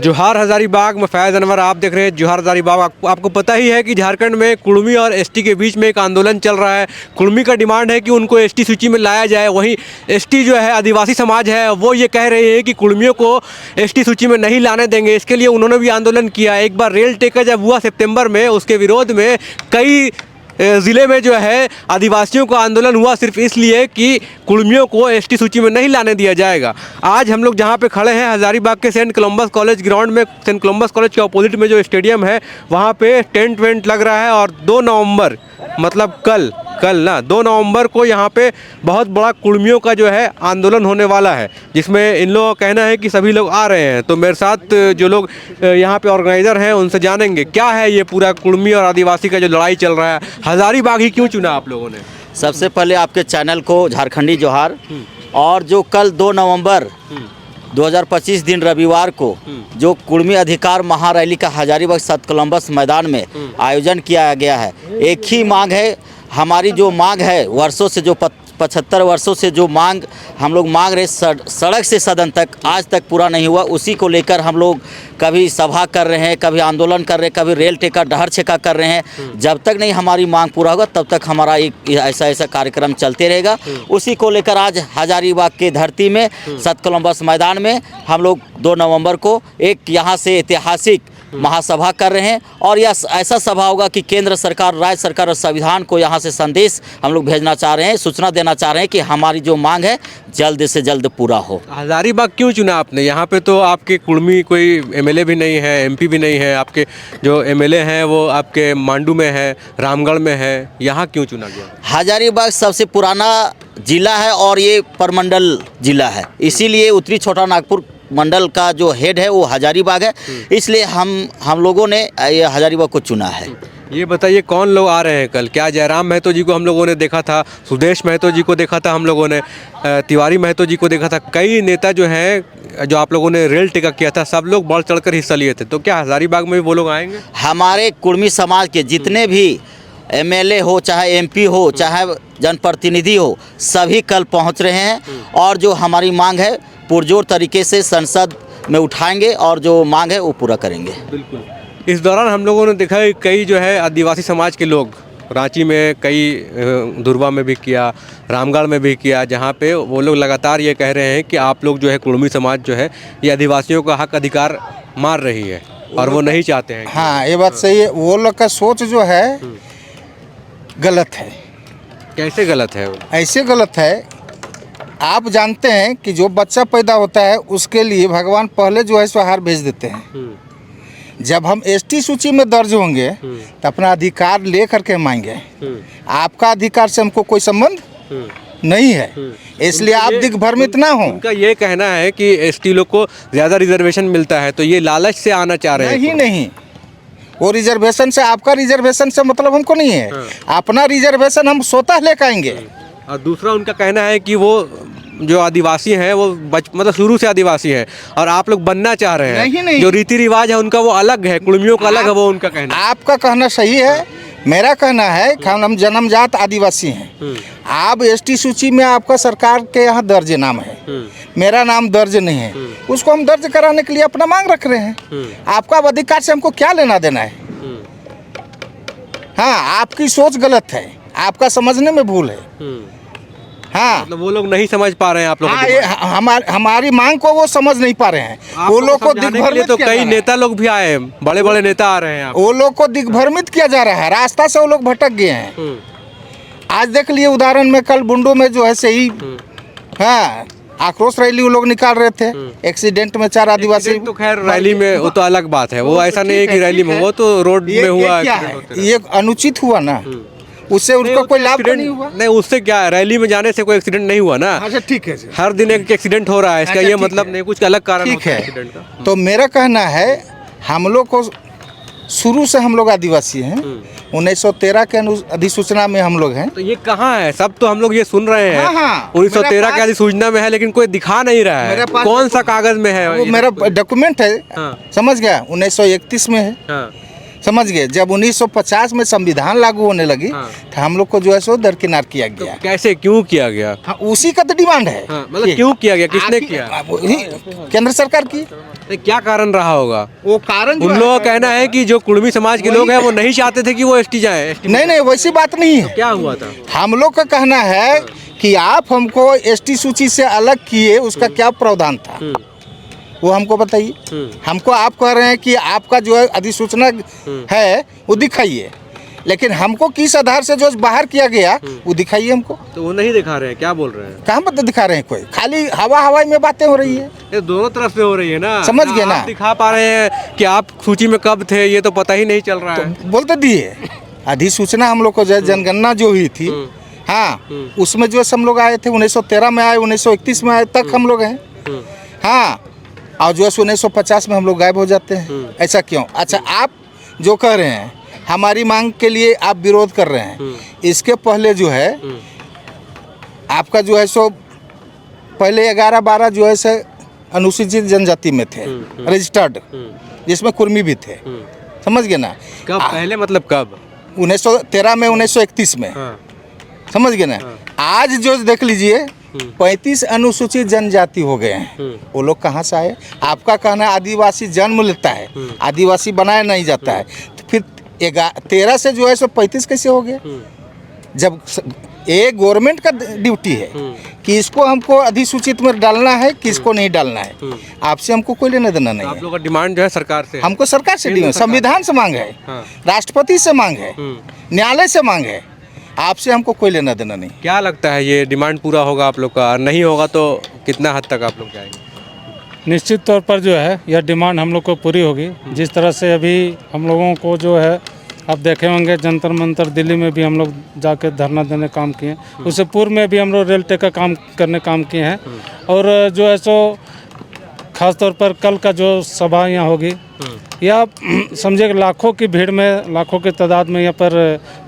जोहार हजारीबाग में फैज़ अनवर आप देख रहे हैं जोहार हजारीबाग। आपको पता ही है कि झारखंड में कुर्मी और एसटी के बीच में एक आंदोलन चल रहा है। कुर्मी का डिमांड है कि उनको एसटी सूची में लाया जाए, वहीं एसटी जो है आदिवासी समाज है वो ये कह रहे हैं कि कुर्मियों को एसटी सूची में नहीं लाने देंगे। इसके लिए उन्होंने भी आंदोलन किया। एक बार रेल टेकर जब हुआ सितंबर में, उसके विरोध में कई ज़िले में जो है आदिवासियों का आंदोलन हुआ, सिर्फ इसलिए कि कुर्मियों को एसटी सूची में नहीं लाने दिया जाएगा। आज हम लोग जहां पे खड़े हैं हज़ारीबाग के सेंट कोलंबस कॉलेज ग्राउंड में, सेंट कोलंबस कॉलेज के अपोजिट में जो स्टेडियम है वहां पे टेंट वेंट लग रहा है और 2 नवंबर मतलब कल 2 नवंबर को यहाँ पे बहुत बड़ा कुर्मियों का जो है आंदोलन होने वाला है, जिसमें इन लोगों का कहना है कि सभी लोग आ रहे हैं। तो मेरे साथ जो लोग यहाँ पे ऑर्गेनाइज़र हैं उनसे जानेंगे क्या है ये पूरा कुर्मी और आदिवासी का जो लड़ाई चल रहा है। हज़ारीबाग ही क्यों चुना आप लोगों ने? सबसे पहले आपके चैनल को झारखंडी जोहार। और जो कल 2 नवंबर 2025 दिन रविवार को जो कुर्मी अधिकार महारैली का हजारीबाग सेंट कोलंबस मैदान में आयोजन किया गया है, एक ही मांग है हमारी। जो मांग है वर्षों से, जो 75 वर्षों से जो मांग हम लोग मांग रहे, सड़क से सदन तक आज तक पूरा नहीं हुआ। उसी को लेकर हम लोग कभी सभा कर रहे हैं, कभी आंदोलन कर रहे हैं, कभी रेल टेकर डहर छेका कर रहे हैं। जब तक नहीं हमारी मांग पूरा होगा तब तक हमारा एक ऐसा कार्यक्रम चलते रहेगा। उसी को लेकर आज हजारीबाग के धरती में सेंट कोलंबस मैदान में हम लोग 2 नवंबर को एक यहाँ से ऐतिहासिक महासभा कर रहे हैं। और यह ऐसा सभा होगा कि केंद्र सरकार, राज्य सरकार और संविधान को यहाँ से संदेश हम लोग भेजना चाह रहे हैं, सूचना देना चाह रहे हैं कि हमारी जो मांग है जल्द से जल्द पूरा हो। हज़ारीबाग क्यों चुना आपने? यहाँ पे तो आपके कुर्मी कोई एमएलए भी नहीं है, एमपी भी नहीं है। आपके जो एमएलए हैं वो आपके मांडू में है, रामगढ़ में है, यहाँ क्यों चुना गया? हजारीबाग सबसे पुराना जिला है और ये परमंडल जिला है, इसीलिए उत्तरी छोटा नागपुर मंडल का जो हेड है वो हजारीबाग है, इसलिए हम लोगों ने ये हजारीबाग को चुना है। ये बताइए कौन लोग आ रहे हैं कल? क्या जयराम महतो जी को हम लोगों ने देखा था, सुदेश महतो जी को देखा था, हम लोगों ने तिवारी महतो जी को देखा था, कई नेता जो हैं जो आप लोगों ने रेल टेका किया था, सब लोग बढ़ चढ़कर हिस्सा लिए थे। तो क्या हजारीबाग में भी वो लोग आएंगे? हमारे कुर्मी समाज के जितने भी एमएलए हो, चाहे एमपी हो, चाहे जनप्रतिनिधि हो, सभी कल पहुंच रहे हैं और जो हमारी मांग है पुरजोर तरीके से संसद में उठाएंगे और जो मांग है वो पूरा करेंगे। बिल्कुल। इस दौरान हम लोगों ने देखा है कई जो है आदिवासी समाज के लोग रांची में, कई दुर्वा में भी किया, रामगढ़ में भी किया, जहाँ पे वो लोग लगातार ये कह रहे हैं कि आप लोग जो है कुर्मी समाज जो है ये आदिवासियों का हक अधिकार मार रही है और वो नहीं चाहते हैं। हाँ, ये बात सही है। वो लोग का सोच जो है गलत है। कैसे गलत है? ऐसे गलत है, आप जानते हैं कि जो बच्चा पैदा होता है उसके लिए भगवान पहले जो है सो आहार भेज देते हैं। जब हम एसटी सूची में दर्ज होंगे तो अपना अधिकार ले करके हम आएंगे। आपका अधिकार से हमको कोई संबंध नहीं है, इसलिए आप दिग्भ्रमित ना हो। उनका ये कहना है कि एसटी लोग को ज़्यादा रिजर्वेशन मिलता है, तो ये लालच से आना चाह रहे हैं। नहीं, वो रिजर्वेशन से, आपका रिजर्वेशन से मतलब हमको नहीं है। अपना रिजर्वेशन हम स्वतः लेकर आएंगे। और दूसरा उनका कहना है कि वो जो आदिवासी हैं वो मतलब शुरू से आदिवासी हैं और आप लोग बनना चाह रहे हैं। नहीं। जो रीति रिवाज है उनका वो अलग है, कुर्मियों का अलग है, वो उनका कहना। आपका कहना सही है, मेरा कहना है कि हम जन्मजात आदिवासी हैं। आप एसटी सूची में आपका सरकार के यहाँ दर्ज नाम है, मेरा नाम दर्ज नहीं है, उसको हम दर्ज कराने के लिए अपना मांग रख रहे हैं। आपका अधिकार से हमको क्या लेना देना है? हाँ, आपकी सोच गलत है, आपका समझने में भूल है। हाँ, मतलब वो लोग नहीं समझ पा रहे हैं आप लोग। हाँ, हमारी मांग को वो समझ नहीं पा रहे हैं। वो लोग को दिग्भ्रमित, तो कई नेता लोग भी आए हैं, बड़े बड़े नेता आ रहे हैं। वो लोग को दिग्भ्रमित किया जा रहा है, रास्ता से वो लोग भटक गए हैं। आज देख लिए उदाहरण में, कल बुंडू में जो है सही, हाँ, आक्रोश रैली वो लोग निकाल रहे थे। एक्सीडेंट में 4 आदिवासी। तो खैर रैली में वो तो अलग बात है, वो ऐसा नहीं है कि रैली में, वो तो रोड में हुआ। ये अनुचित हुआ ना, उससे उनको कोई लाभ नहीं हुआ। नहीं, उससे क्या है, रैली में जाने से कोई एक्सीडेंट नहीं हुआ ना। अच्छा, ठीक है। हर दिन एक एक्सीडेंट हो रहा है, इसका ये मतलब नहीं कुछ अलग कारण होता है एक्सीडेंट का। तो मेरा कहना है, हम लोग को शुरू से हम लोग आदिवासी हैं। 1913 के अधिसूचना में हम लोग हैं। तो ये कहाँ है? सब तो हम लोग ये सुन रहे हैं। हाँ, 1913 के अधिसूचना में है, लेकिन कोई दिखा नहीं रहा है। कौन सा कागज में है? वो मेरा डॉक्यूमेंट है। समझ गया, 1931 में है। समझ गए। जब 1950 में संविधान लागू होने लगी तो हम लोग को जो है सो दरकिनार किया गया। कैसे, क्यों किया गया? हाँ, उसी का तो डिमांड है। मतलब क्यों किया गया, किसने किया? केंद्र सरकार की। क्या कारण रहा होगा? वो कारण उन लोगों का कहना है कि जो कुर्मी समाज के लोग हैं वो नहीं चाहते थे कि वो एसटी जाए। नहीं, वैसी बात नहीं है। क्या हुआ था? हम लोग का कहना है कि आप हमको एसटी सूची से अलग किए, उसका क्या प्रावधान था वो हमको बताइए। हमको आप कह रहे हैं कि आपका जो है अधिसूचना है वो दिखाइए, लेकिन हमको किस आधार से जो बाहर किया गया वो दिखाइए हमको। तो वो नहीं दिखा रहे हैं, क्या बोल रहे हैं? कहाँ पर दिखा रहे हैं? कोई खाली हवा में बातें हो रही है। ये दोनों तरफ से हो रही है ना, समझ गए ना? आप दिखा पा रहे हैं कि आप सूची में कब थे ये तो पता ही नहीं चल रहा है। तो बोलते दिए अधिसूचना हम लोग को जो जनगणना जो हुई थी, हाँ, उसमें जो हम लोग आए थे 1913 में आए, 1931 में आए तक हम लोग हैं। हाँ, और जो है 1950 में हम लोग गायब हो जाते हैं। ऐसा क्यों? अच्छा, आप जो कह रहे हैं हमारी मांग के लिए आप विरोध कर रहे हैं, इसके पहले जो है आपका जो है सो पहले 11-12 जो है से अनुसूचित जनजाति में थे रजिस्टर्ड, जिसमें कुर्मी भी थे। समझ गए ना? कब पहले, मतलब कब? 1913 में, 1931 में। समझ गए ना? आज जो देख लीजिए 35 अनुसूचित जनजाति हो गए हैं। वो लोग कहाँ से आए? आपका कहना है आदिवासी जन्म लेता है, आदिवासी बनाया नहीं जाता है, तो फिर 13 से जो है सो 35 कैसे हो गए? जब ये गवर्नमेंट का ड्यूटी है कि इसको हमको अधिसूचित में डालना है, किसको नहीं डालना है। आपसे हमको कोई लेना देना नहीं है। आप लोगों का डिमांड जो है सरकार से? हमको सरकार से डिमांड, संविधान से मांग है, राष्ट्रपति से मांग है, न्यायालय से मांग है। आपसे हमको कोई लेना देना नहीं। क्या लगता है ये डिमांड पूरा होगा आप लोग का? नहीं होगा तो कितना हद तक आप लोग जाएंगे? निश्चित तौर पर जो है यह डिमांड हम लोग को पूरी होगी। जिस तरह से अभी हम लोगों को जो है आप देखे होंगे जंतर मंतर दिल्ली में भी हम लोग जाके धरना देने काम किए, उससे पूर्व में भी हम लोग रेल टेका काम किए हैं। और जो है सो खास तौर पर कल का जो सभा यहाँ होगी, या समझिए लाखों की भीड़ में, लाखों की तादाद में यहाँ पर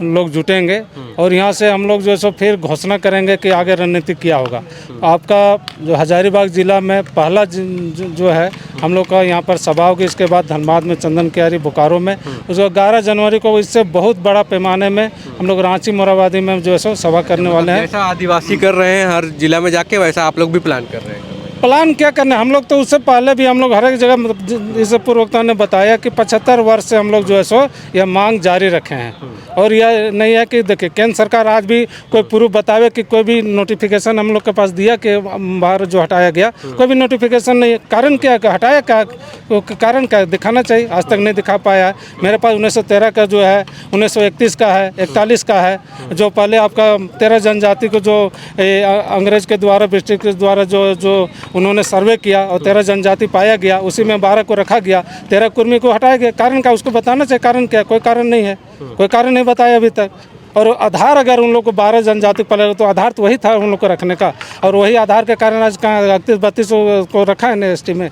लोग जुटेंगे और यहाँ से हम लोग जो है सो फिर घोषणा करेंगे कि आगे रणनीति क्या होगा। आपका जो हजारीबाग ज़िला में पहला जो है हम लोग का यहाँ पर सभा होगी, इसके बाद धनबाद में, चंदन कियारी, बोकारो में, उसको 11 जनवरी को इससे बहुत बड़ा पैमाने में हम लोग रांची, मोराबादी में जो है सो सभा करने वाले हैं। जैसा आदिवासी कर रहे हैं हर जिला में जाके, वैसा आप लोग भी प्लान कर रहे हैं? प्लान क्या करना है, हम लोग तो उससे पहले भी हम लोग हर एक जगह, इससे पूर्ववक्ता ने बताया कि 75 वर्ष से हम लोग जो है सो यह मांग जारी रखे हैं। और यह नहीं है कि देखिए केंद्र सरकार आज भी कोई प्रूफ बतावे कि कोई भी नोटिफिकेशन हम लोग के पास दिया कि बाहर जो हटाया गया, कोई भी नोटिफिकेशन नहीं है। कारण क्या है, हटाया क्या, कारण क्या दिखाना चाहिए, आज तक नहीं दिखा पाया है। मेरे पास 1913 का जो है, 1931 का है, 41 का है, जो पहले आपका 13 जनजाति को जो अंग्रेज के द्वारा, ब्रिटिश के द्वारा जो उन्होंने सर्वे किया और 13 जनजाति पाया गया, उसी में 12 को रखा गया, 13 कुर्मी को हटाया गया। कारण का उसको बताना चाहिए, कारण क्या? कोई कारण नहीं है, कोई कारण नहीं बताया अभी तक। और आधार अगर उन लोग को 12 जनजाति पड़ेगा तो आधार तो वही था उन लोग को रखने का, और वही आधार के कारण आज कहाँ 31-32 को रखा है ना एसटी में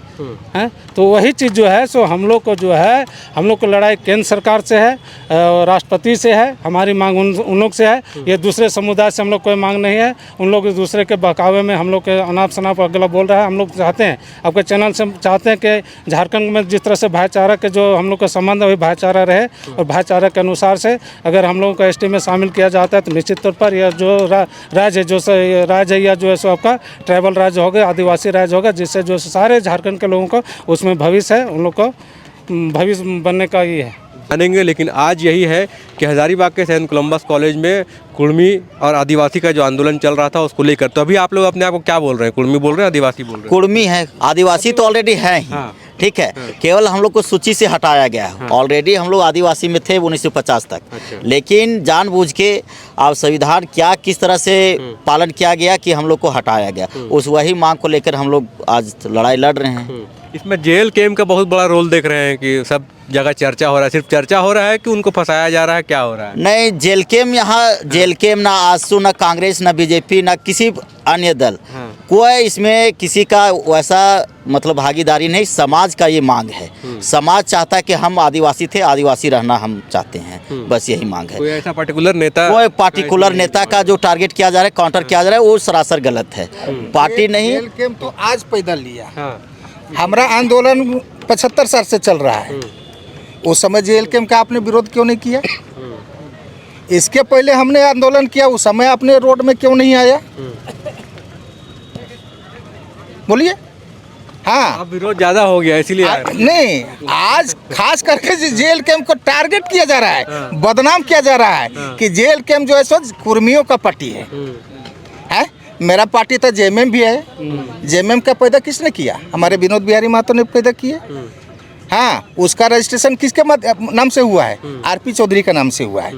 है। तो वही चीज़ जो है सो हम लोग को जो है, हम लोग को लड़ाई केंद्र सरकार से है, राष्ट्रपति से है, हमारी मांग उन लोग से है। ये दूसरे समुदाय से हम लोग कोई मांग नहीं है। उन लोग दूसरे के बहकावे में हम लोग के अनाप शनाप अगला बोल रहा है। हम लोग चाहते हैं, आपके चैनल से चाहते हैं कि झारखंड में जिस तरह से भाईचारा के जो हम लोग का संबंध है वही भाईचारा रहे, और भाईचारा के अनुसार से अगर हम लोगों को एसटी में शामिल किया जाता है तो निश्चित तौर पर यह जो राज्य है, जो राज्य है या जो है सो आपका ट्राइबल राज्य होगा, आदिवासी राज्य होगा, जिससे जो सारे झारखंड के लोगों को उसमें भविष्य है, उन लोग को भविष्य बनने का ही है। मानेंगे, लेकिन आज यही है कि हजारीबाग के सेंट कोलंबस कॉलेज में कुर्मी और आदिवासी का जो आंदोलन चल रहा था उसको लेकर, तो अभी आप लोग अपने आप को क्या बोल रहे हैं? कुर्मी बोल रहे हैं, आदिवासी बोल रहे हैं? कुर्मी है, आदिवासी तो ऑलरेडी है ही। ठीक है, केवल हम लोग को सूची से हटाया गया है। ऑलरेडी हम लोग आदिवासी में थे 1950 तक। लेकिन जानबूझ के अब संविधान क्या किस तरह से पालन किया गया कि हम लोग को हटाया गया, उस वही मांग को लेकर हम लोग आज लड़ाई लड़ रहे हैं। इसमें जेल कैम्प का बहुत बड़ा रोल देख रहे हैं कि सब जगह चर्चा हो रहा है। सिर्फ चर्चा हो रहा है कि उनको फंसाया जा रहा है, क्या हो रहा है? नहीं, जेल कैम्प यहाँ जेल कैम्प ना आजसू, ना कांग्रेस, ना बीजेपी, ना किसी अन्य दल, कोई इसमें किसी का वैसा मतलब भागीदारी नहीं। समाज का ये मांग है। समाज चाहता है कि हम आदिवासी थे, आदिवासी रहना हम चाहते हैं, बस यही मांग है। कोई ऐसा पर्टिकुलर नेता, कोई पार्टिकुलर नेता का जो टारगेट किया जा रहा है, काउंटर किया जा रहा है, वो सरासर गलत है। पार्टी नहीं। जेल कैंप तो आज पैदा लिया, हमारा आंदोलन 75 साल से चल रहा है। उस समय जेल कैंप का आपने विरोध क्यों नहीं किया? इसके पहले हमने आंदोलन किया, उस समय आपने रोड में क्यों नहीं आया? बोलिए। हाँ, अब विरोध ज़्यादा हो गया इसलिए आए। नहीं, आज खास करके जेल कैंप को टारगेट किया जा रहा है, बदनाम किया जा रहा है कि जेल कैंप जो है सो कुर्मियों का पार्टी है? मेरा पार्टी तो जेएमएम भी है। जेएमएम का पैदा किसने किया? हमारे विनोद बिहारी महतो ने पैदा किए। हाँ, उसका रजिस्ट्रेशन किसके नाम से हुआ है? आरपी चौधरी का नाम से हुआ है।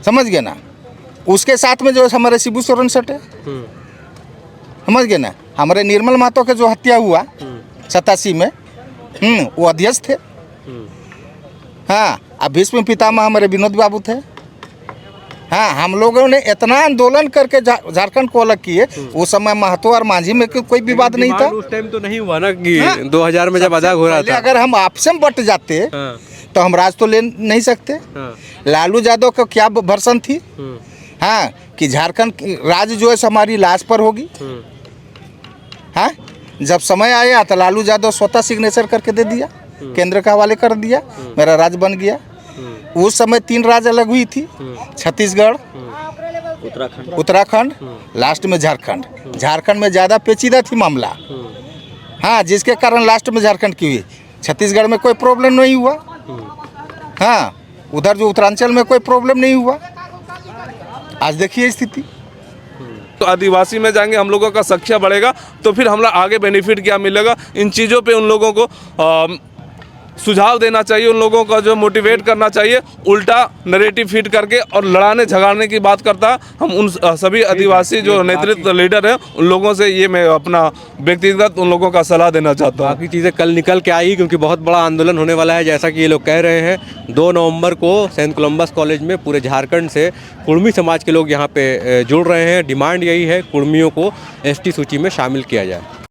समझ गए ना? उसके साथ में जो है हमारे शिबू सोरेन सट है। समझ गए ना? हमारे निर्मल महतो का जो हत्या हुआ 87 में, वो अध्यक्ष थे। हाँ, अब भीष्म पितामह हमारे विनोद बाबू थे। हाँ, हम लोगों ने इतना आंदोलन करके झारखंड को अलग किए। उस समय महतो और मांझी में कोई विवाद नहीं था। उस टाइम तो नहीं हुआ ना कि 2000 में जब अलग हो रहा था। अगर हम आपसे में बट जाते तो हम राज तो ले नहीं सकते। लालू यादव का क्या वर्षन थी? हाँ, कि झारखंड राज जो है हमारी लाश पर होगी। हाँ, जब समय आया तो लालू यादव स्वतः सिग्नेचर करके दे दिया, केंद्र का हवाले कर दिया, मेरा राज बन गया। उस समय 3 राज्य अलग हुई थी, छत्तीसगढ़, उत्तराखंड, लास्ट में झारखंड। झारखंड में ज़्यादा पेचीदा थी मामला। हाँ, जिसके कारण लास्ट में झारखंड की हुई। छत्तीसगढ़ में कोई प्रॉब्लम नहीं हुआ। हाँ, उधर जो उत्तरांचल में कोई प्रॉब्लम नहीं हुआ। आज देखिए स्थिति। तो आदिवासी में जाएंगे, हम लोगों का संख्या बढ़ेगा तो फिर हम लोग आगे बेनिफिट क्या मिलेगा, इन चीज़ों पे उन लोगों को सुझाव देना चाहिए, उन लोगों का जो मोटिवेट करना चाहिए। उल्टा नैरेटिव फीड करके और लड़ाने झगड़ने की बात करता है। हम उन सभी आदिवासी जो नेतृत्व लीडर हैं उन लोगों से ये मैं अपना व्यक्तिगत उन लोगों का सलाह देना चाहता हूँ। बाकी चीज़ें कल निकल के आई क्योंकि बहुत बड़ा आंदोलन होने वाला है, जैसा कि ये लोग कह रहे हैं। 2 नवंबर को सेंट कोलंबस कॉलेज में पूरे झारखंड से कुर्मी समाज के लोग यहाँ पे जुड़ रहे हैं। डिमांड यही है कुर्मियों को एसटी सूची में शामिल किया जाए।